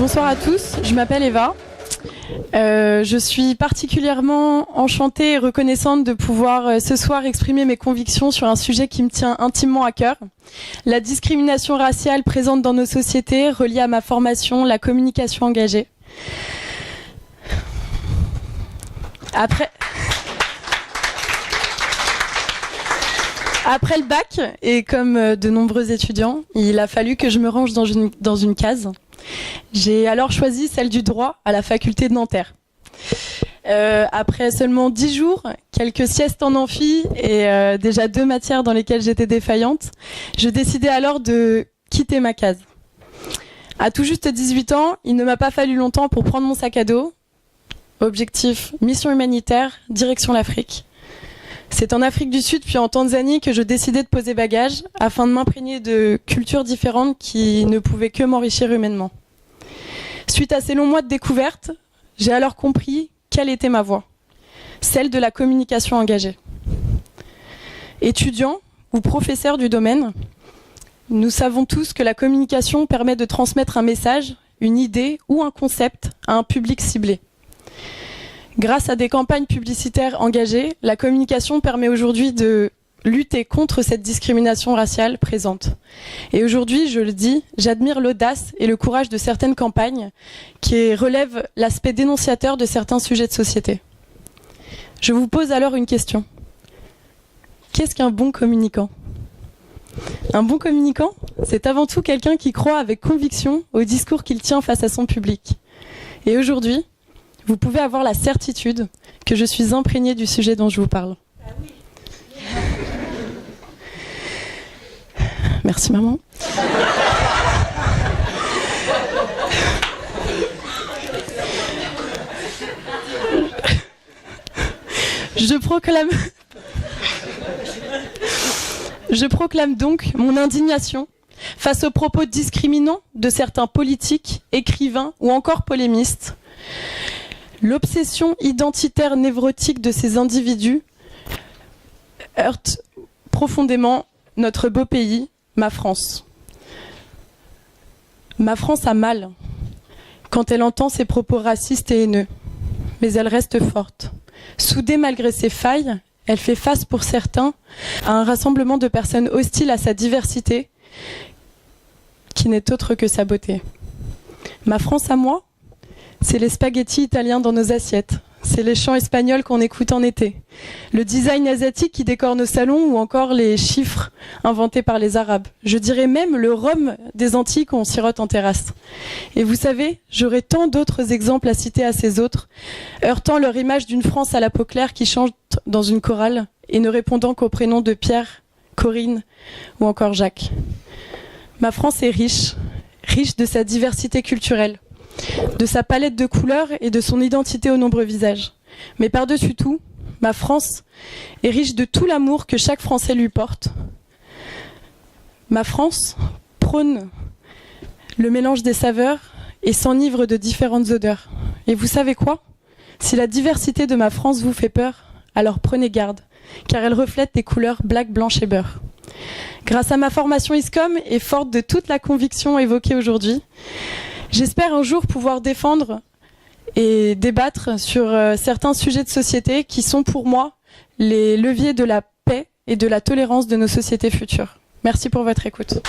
Bonsoir à tous, je m'appelle Eva. Je suis particulièrement enchantée et reconnaissante de pouvoir ce soir exprimer mes convictions sur un sujet qui me tient intimement à cœur. La discrimination raciale présente dans nos sociétés, reliée à ma formation, la communication engagée. Après le bac, et comme de nombreux étudiants, il a fallu que je me range dans une case. J'ai alors choisi celle du droit à la faculté de Nanterre. Après seulement 10 jours, quelques siestes en amphi et déjà 2 matières dans lesquelles j'étais défaillante, je décidai alors de quitter ma case. À tout juste 18 ans, il ne m'a pas fallu longtemps pour prendre mon sac à dos. Objectif, mission humanitaire, direction l'Afrique. C'est en Afrique du Sud puis en Tanzanie que je décidai de poser bagages afin de m'imprégner de cultures différentes qui ne pouvaient que m'enrichir humainement. Suite à ces longs mois de découverte, j'ai alors compris quelle était ma voie, celle de la communication engagée. Étudiant ou professeur du domaine, nous savons tous que la communication permet de transmettre un message, une idée ou un concept à un public ciblé. Grâce à des campagnes publicitaires engagées, la communication permet aujourd'hui de lutter contre cette discrimination raciale présente. Et aujourd'hui, je le dis, j'admire l'audace et le courage de certaines campagnes qui relèvent l'aspect dénonciateur de certains sujets de société. Je vous pose alors une question. Qu'est-ce qu'un bon communicant ? Un bon communicant, c'est avant tout quelqu'un qui croit avec conviction au discours qu'il tient face à son public. Et aujourd'hui, vous pouvez avoir la certitude que je suis imprégnée du sujet dont je vous parle. Merci maman. Je proclame donc mon indignation face aux propos discriminants de certains politiques, écrivains ou encore polémistes. L'obsession identitaire névrotique de ces individus heurte profondément notre beau pays, ma France. Ma France a mal quand elle entend ces propos racistes et haineux, mais elle reste forte. Soudée malgré ses failles, elle fait face pour certains à un rassemblement de personnes hostiles à sa diversité qui n'est autre que sa beauté. Ma France à moi, c'est les spaghettis italiens dans nos assiettes. C'est les chants espagnols qu'on écoute en été. Le design asiatique qui décore nos salons ou encore les chiffres inventés par les Arabes. Je dirais même le rhum des Antilles qu'on sirote en terrasse. Et vous savez, j'aurais tant d'autres exemples à citer à ces autres, heurtant leur image d'une France à la peau claire qui chante dans une chorale et ne répondant qu'aux prénoms de Pierre, Corinne ou encore Jacques. Ma France est riche, riche de sa diversité culturelle, de sa palette de couleurs et de son identité aux nombreux visages. Mais par-dessus tout, ma France est riche de tout l'amour que chaque Français lui porte. Ma France prône le mélange des saveurs et s'enivre de différentes odeurs. Et vous savez quoi ? Si la diversité de ma France vous fait peur, alors prenez garde, car elle reflète des couleurs black, blanche et beurre. Grâce à ma formation ISCOM et forte de toute la conviction évoquée aujourd'hui, j'espère un jour pouvoir défendre et débattre sur certains sujets de société qui sont pour moi les leviers de la paix et de la tolérance de nos sociétés futures. Merci pour votre écoute.